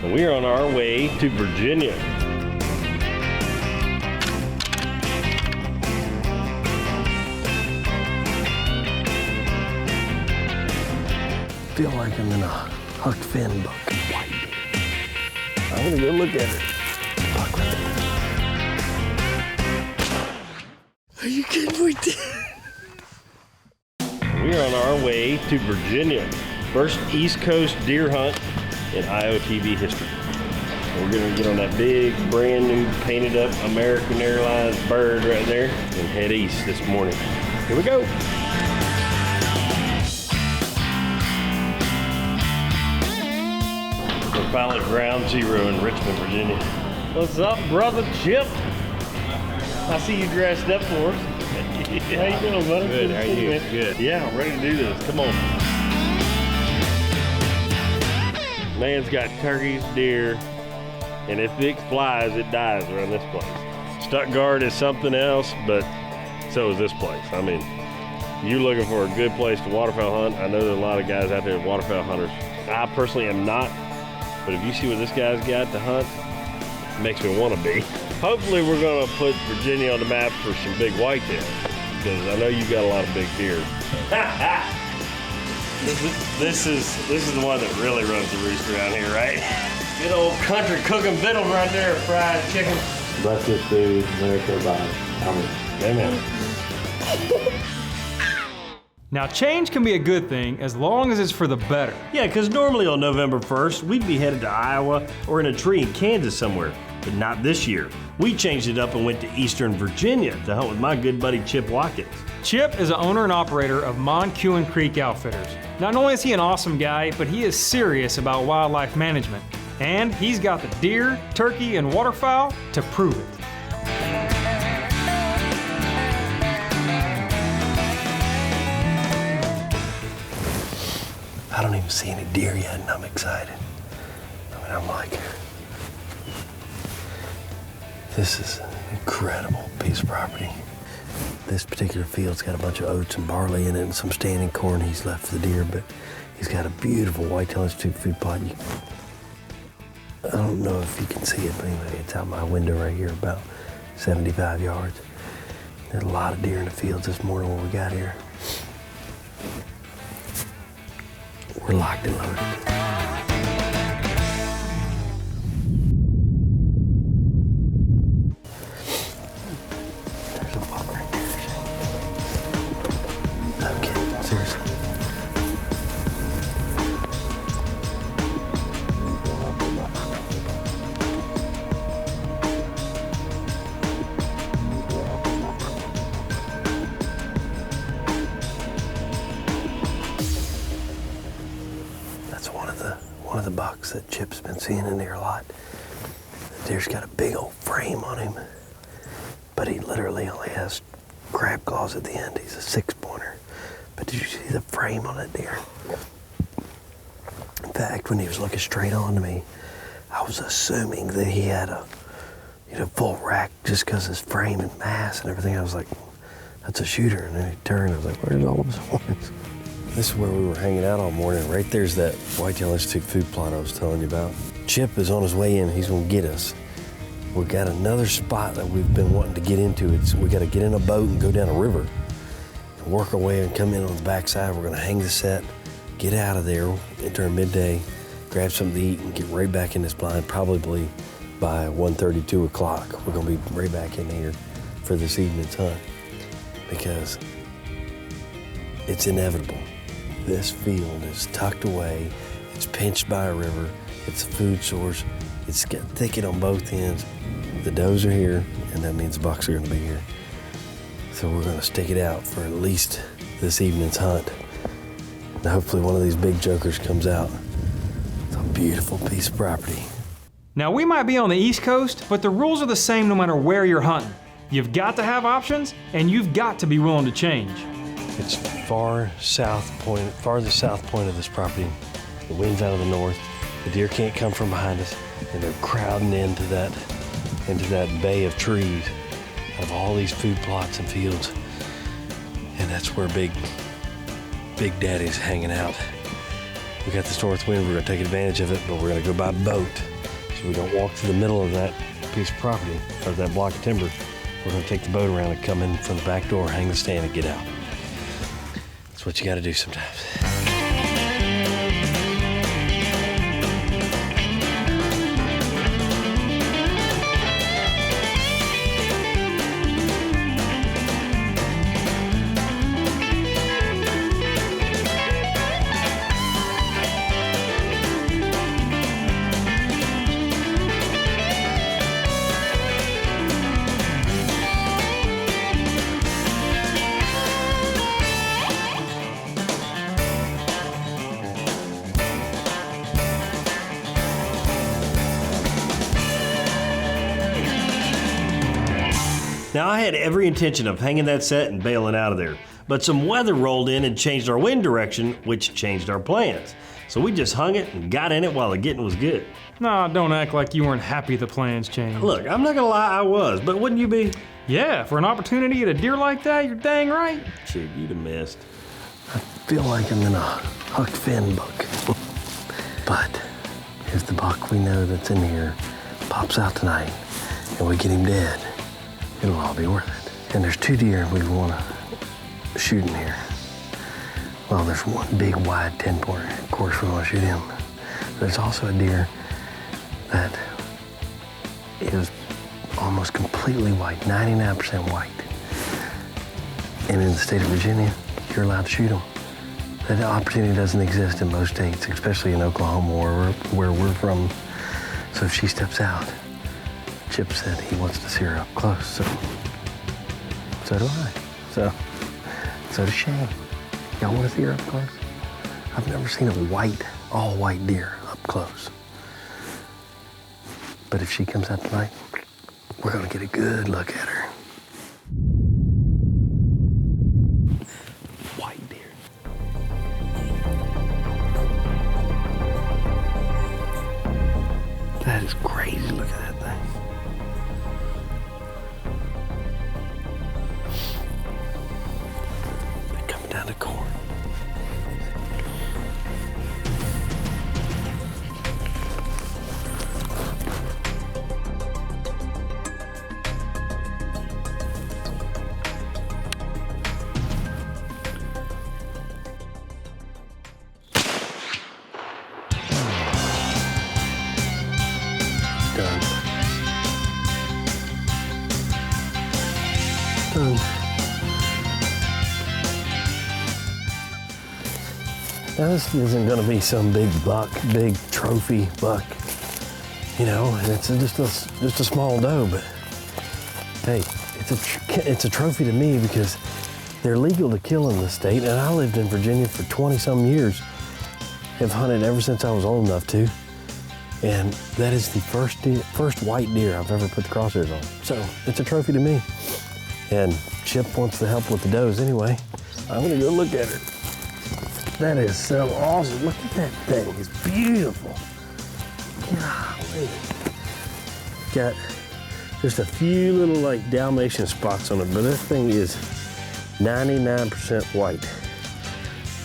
and we are on our way to Virginia. I feel like I'm in a Huck Finn book. I'm gonna go look at it. Buck right there. Are you kidding me? We are on our way to Virginia. First East Coast deer hunt in IOTV history. We're gonna get on that big, brand new, painted up American Airlines bird right there and head east this morning. Here we go. We're finally at ground zero in Richmond, Virginia. What's up, brother Chip? I see you dressed up for us. How you doing, buddy? Good, how are you? Man. Good. Yeah, I'm ready to do this. Come on. Man's got turkeys, deer, and if it flies, it dies around this place. Stuttgart is something else, but so is this place. I mean, you're looking for a good place to waterfowl hunt. I know there are a lot of guys out there, waterfowl hunters. I personally am not, but if you see what this guy's got to hunt, it makes me want to be. Hopefully we're gonna put Virginia on the map for some big whitetail, because I know you got a lot of big deer. This is the one that really runs the roost around here, right? Good old country cooking victuals right there, fried chicken. Breakfast food, America by Amen. Now, change can be a good thing as long as it's for the better. Yeah, because normally on November 1st, we'd be headed to Iowa or in a tree in Kansas somewhere, but not this year. We changed it up and went to Eastern Virginia to hunt with my good buddy Chip Watkins. Chip is the owner and operator of Monquin Creek Outfitters. Not only is he an awesome guy, but he is serious about wildlife management. And he's got the deer, turkey, and waterfowl to prove it. I don't even see any deer yet, and I'm excited. I mean, I'm like, this is an incredible piece of property. This particular field's got a bunch of oats and barley in it and some standing corn he's left for the deer, but he's got a beautiful Whitetail Institute food plot. I don't know if you can see it, but anyway, it's out my window right here, about 75 yards. There's a lot of deer in the fields this morning when we got here. We're locked and loaded. There's a buck right there. I'm kidding, seriously. That's one of the bucks that Chip's been seeing in there a lot. The deer's got a big old frame on him, but he literally only has crab claws at the end. He's a 6-pointer. But did you see the frame on that deer? In fact, when he was looking straight on to me, I was assuming that he had a full rack just because his frame and mass and everything. I was like, that's a shooter. And then he turned, I was like, where's all of his horns? This is where we were hanging out all morning. Right there's that Whitetail Institute food plot I was telling you about. Chip is on his way in. He's gonna get us. We've got another spot that we've been wanting to get into. We gotta get in a boat and go down a river and work our way and come in on the backside. We're gonna hang the set, get out of there during midday, grab something to eat and get right back in this blind, probably by 1:30, 2 o'clock. We're gonna be right back in here for this evening's hunt because it's inevitable. This field is tucked away, it's pinched by a river, it's a food source, it's got thicket on both ends. The does are here, and that means the bucks are gonna be here. So we're gonna stick it out for at least this evening's hunt. And hopefully one of these big jokers comes out. It's a beautiful piece of property. Now, we might be on the East Coast, but the rules are the same no matter where you're hunting. You've got to have options, and you've got to be willing to change. It's farthest south point of this property. The wind's out of the north. The deer can't come from behind us, and they're crowding into that bay of trees of all these food plots and fields. And that's where Big Daddy's hanging out. We got this north wind. We're gonna take advantage of it, but we're gonna go by boat so we don't walk through the middle of that piece of property or that block of timber, we're going to take the boat around and come in from the back door, hang the stand, and get out. That's what you got to do sometimes. Now, I had every intention of hanging that set and bailing out of there, but some weather rolled in and changed our wind direction, which changed our plans. So we just hung it and got in it while the getting was good. Nah, don't act like you weren't happy the plans changed. Look, I'm not gonna lie, I was, but wouldn't you be? Yeah, for an opportunity at a deer like that, you're dang right. Shoot, you'd have missed. I feel like I'm in a Huck Finn book. But if the buck we know that's in here pops out tonight and we get him dead, it'll all be worth it. And there's 2 deer we want to shoot in here. Well, there's one big wide 10-pointer. Of course, we want to shoot him. But there's also a deer that is almost completely white, 99% white. And in the state of Virginia, you're allowed to shoot them. That opportunity doesn't exist in most states, especially in Oklahoma or where we're from. So if she steps out, Chip said he wants to see her up close, so do I. So does Shane. Y'all want to see her up close? I've never seen a all white deer up close. But if she comes out tonight, we're gonna get a good look at her. White deer. That is crazy, look at that thing. They're coming down the corn. Done. Now this isn't going to be some big trophy buck, you know, and it's just a small doe, but hey, it's a trophy to me because they're legal to kill in the state, and I lived in Virginia for 20-some years, have hunted ever since I was old enough to. And that is the first white deer I've ever put the crosshairs on. So it's a trophy to me. And Chip wants to help with the does anyway. I'm gonna go look at her. That is so awesome. Look at that thing, it's beautiful. Golly. Got just a few little like Dalmatian spots on it, but this thing is 99% white.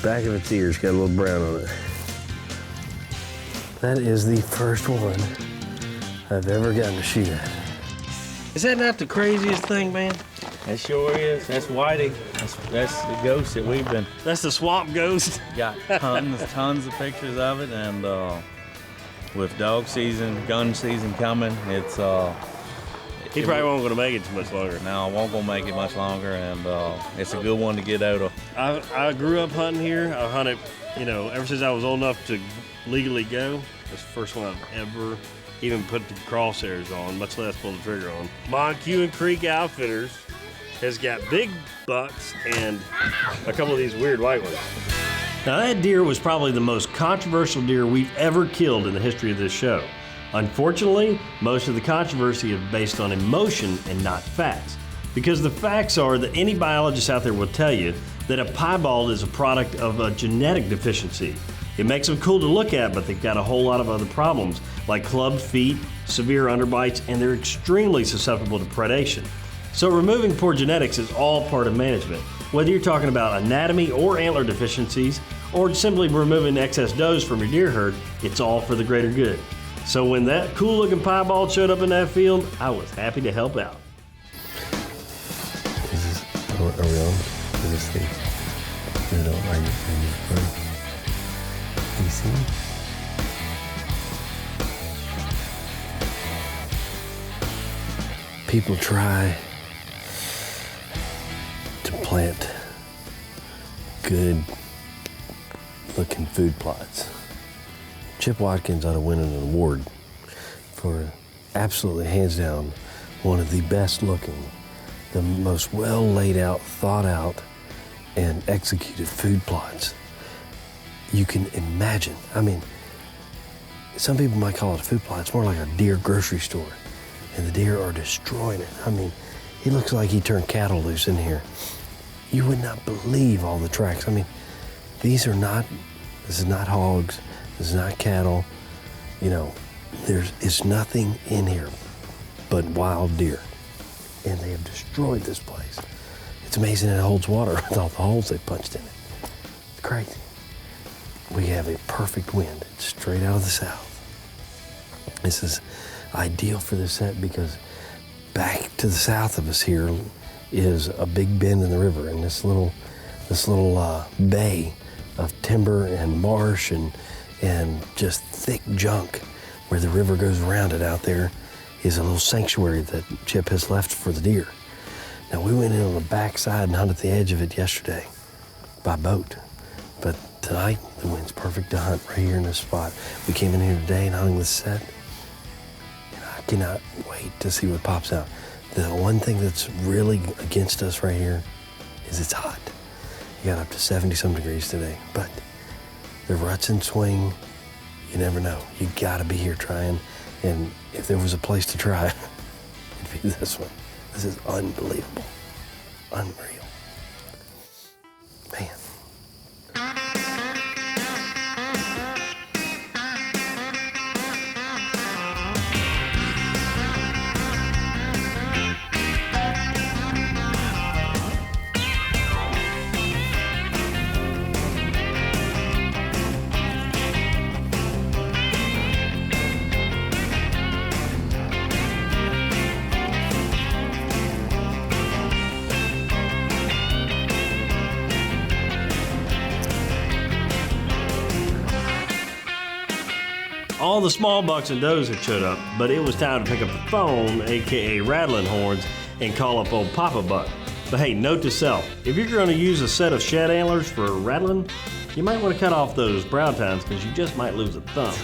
Back of its ears got a little brown on it. That is the first one I've ever gotten to shoot at. Is that not the craziest thing, man? It sure is. That's Whitey. That's the ghost that we've been. That's the swamp ghost. Got tons of pictures of it, and with dog season, gun season coming, it's. He probably won't gonna make it too much longer. No, I won't gonna make it much longer, and it's a good one to get out of. I grew up hunting here. I hunted, you know, ever since I was old enough to legally go. That's the first one I've ever even put the crosshairs on, much less pull the trigger on. Monquin Creek Outfitters has got big bucks and a couple of these weird white ones. Now that deer was probably the most controversial deer we've ever killed in the history of this show. Unfortunately, most of the controversy is based on emotion and not facts. Because the facts are that any biologist out there will tell you that a piebald is a product of a genetic deficiency. It makes them cool to look at, but they've got a whole lot of other problems, like clubbed feet, severe underbites, and they're extremely susceptible to predation. So removing poor genetics is all part of management. Whether you're talking about anatomy or antler deficiencies, or simply removing excess does from your deer herd, it's all for the greater good. So when that cool looking piebald showed up in that field, I was happy to help out. Are we on? Is this the, are you see? People try to plant good looking food plots. Chip Watkins ought to win an award for absolutely hands down one of the best looking, the most well laid out, thought out, and executed food plots you can imagine. I mean, some people might call it a food plot. It's more like a deer grocery store. And the deer are destroying it. I mean, he looks like he turned cattle loose in here. You would not believe all the tracks. I mean, this is not hogs, this is not cattle. You know, it's nothing in here but wild deer. And they have destroyed this place. It's amazing it holds water with all the holes they punched in it. It's crazy. We have a perfect wind. It's straight out of the south. This is ideal for this set because back to the south of us here is a big bend in the river, and this little bay of timber and marsh and just thick junk where the river goes around it out there is a little sanctuary that Chip has left for the deer. Now we went in on the backside and hunted the edge of it yesterday by boat, but tonight the wind's perfect to hunt right here in this spot. We came in here today and hung this set. I cannot wait to see what pops out. The one thing that's really against us right here is it's hot. You got up to 70-some degrees today, but the rut's in swing. You never know. You gotta be here trying, and if there was a place to try, it'd be this one. This is unbelievable, unreal. Man. All the small bucks and does had showed up, but it was time to pick up the phone, aka rattling horns, and call up old Papa Buck. But hey, note to self, if you're going to use a set of shed antlers for rattling, you might want to cut off those brown tines because you just might lose a thumb.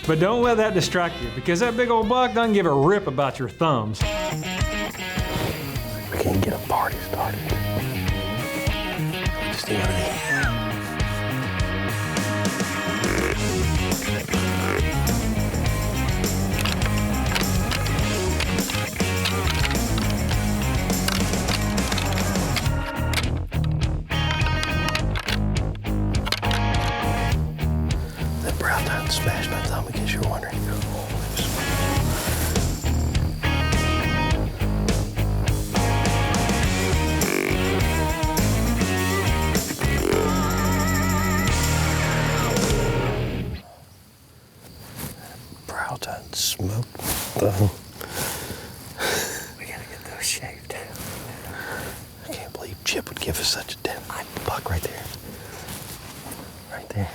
But don't let that distract you, because that big old buck doesn't give a rip about your thumbs. We can't get a party started. Just stay out of there. Smashed my thumb in case you're wondering. Brow done smoked thumb. We gotta get those shaved. I can't believe Chip would give us such a dead buck right there. Right there.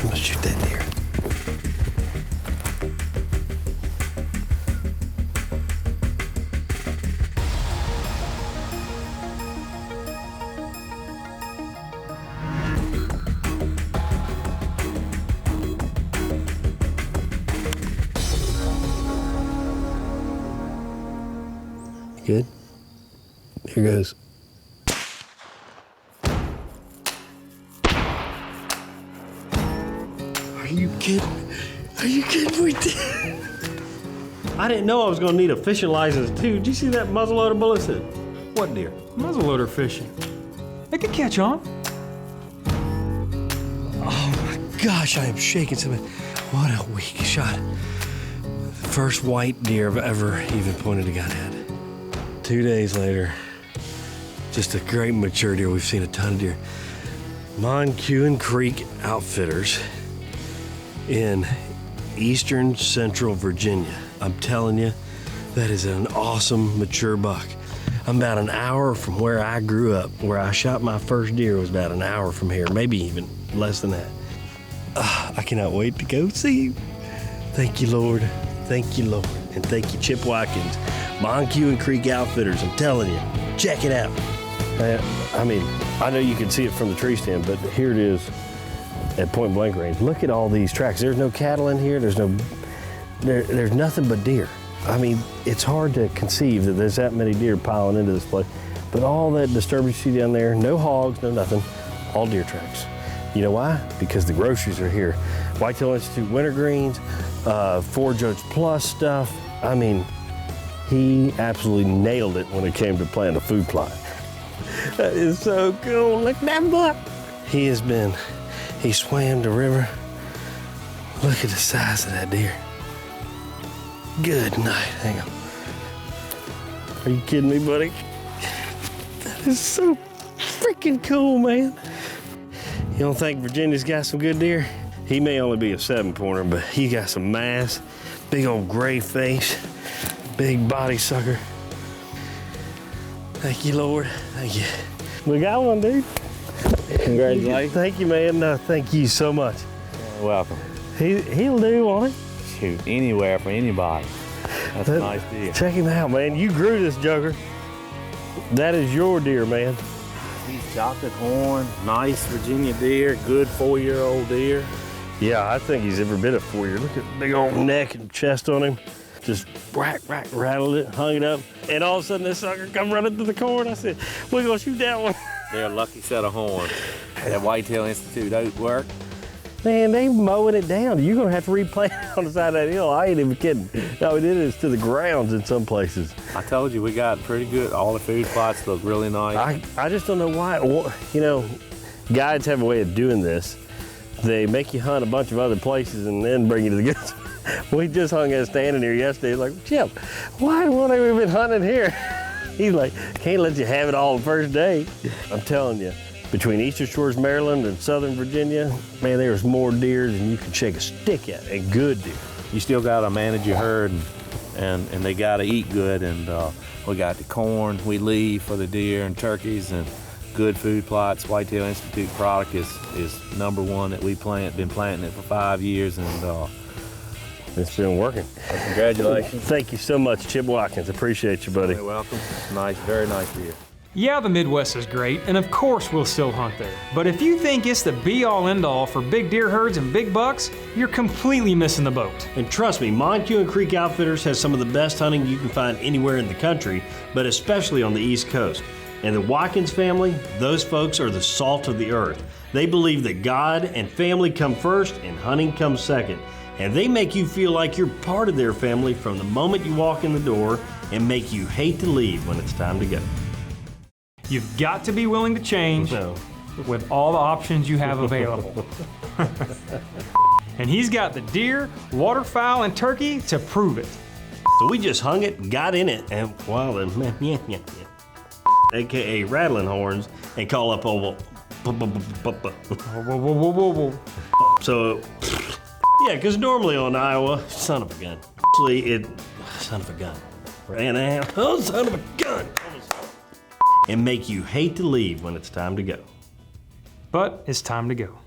I'm gonna shoot that deer. Good? Here goes. Are you kidding? Are you kidding? We did. I didn't know I was going to need a fishing license too. Did you see that muzzleloader bullet said? What deer? Muzzleloader fishing. They could catch on. Oh my gosh, I am shaking so bad. What a weak shot. First white deer I've ever even pointed a gun at. 2 days later, Just a great mature deer. We've seen a ton of deer. Monquin Creek Outfitters in eastern central Virginia. I'm telling you, that is an awesome mature buck. I'm about an hour from where I grew up. Where I shot my first deer was about an hour from here, maybe even less than that. I cannot wait to go see him. Thank you, Lord. Thank you, Lord. And thank you, Chip Watkins. Monquin Creek Outfitters, I'm telling you, check it out. I mean, I know you can see it from the tree stand, but here it is at point blank range. Look at all these tracks. There's no cattle in here. There's nothing but deer. I mean, it's hard to conceive that there's that many deer piling into this place. But all that disturbance you see down there, no hogs, no nothing, all deer tracks. You know why? Because the groceries are here. Whitetail Institute wintergreens, Forage Oats Plus stuff. I mean, he absolutely nailed it when it came to planting a food plot. That is so cool. Look at that buck. He swam the river. Look at the size of that deer. Good night. Hang on. Are you kidding me, buddy? That is so freaking cool, man. You don't think Virginia's got some good deer? He may only be a 7-pointer, but he got some mass, big old gray face, big body sucker. Thank you, Lord. Thank you. We got one, dude. Congratulations. Thank you, man. Thank you so much. You're welcome. He'll do, won't he? Shoot, anywhere for anybody. That's a nice deer. Check him out, man. You grew this joker. That is your deer, man. He's chocolate horn, nice Virginia deer, good 4-year-old deer. Yeah, I think he's every bit of 4 years. Look at the big old neck and chest on him. Just rattled it, hung it up. And all of a sudden this sucker come running through the corn. I said, we're gonna shoot that one. They're a lucky set of horns. That Whitetail Institute oat work. Man, they mowing it down. You're gonna have to replant on the side of that hill. I ain't even kidding. No, we did it to the grounds in some places. I told you, we got pretty good. All the food plots look really nice. I just don't know why. You know, guides have a way of doing this. They make you hunt a bunch of other places and then bring you to the goods. We just hung out standing here yesterday, like, Chip, why have we been hunting here? He's like, can't let you have it all the first day. I'm telling you, between Eastern Shores, Maryland and Southern Virginia, man, there's more deer than you can shake a stick at, and good deer. You still gotta manage your herd and they gotta eat good, and we got the corn we leave for the deer and turkeys and good food plots. Whitetail Institute product is #1 that we plant, been planting it for 5 years, and it's been working. well, congratulations. Thank you so much, Chip Watkins. Appreciate you, buddy. You're welcome. Nice, very nice deer. Yeah, the Midwest is great, and of course we'll still hunt there. But if you think it's the be-all end-all for big deer herds and big bucks, you're completely missing the boat. And trust me, Monquin Creek Outfitters has some of the best hunting you can find anywhere in the country, but especially on the East Coast. And the Watkins family, those folks are the salt of the earth. They believe that God and family come first and hunting comes second. And they make you feel like you're part of their family from the moment you walk in the door and make you hate to leave when it's time to go. You've got to be willing to change with all the options you have available. And he's got the deer, waterfowl, and turkey to prove it. So we just hung it, got in it, and well, AKA rattling horns, and call up old. So, yeah, because normally on Iowa, son of a gun. Actually, son of a gun. Ran out, oh, son of a gun. And make you hate to leave when it's time to go. But it's time to go.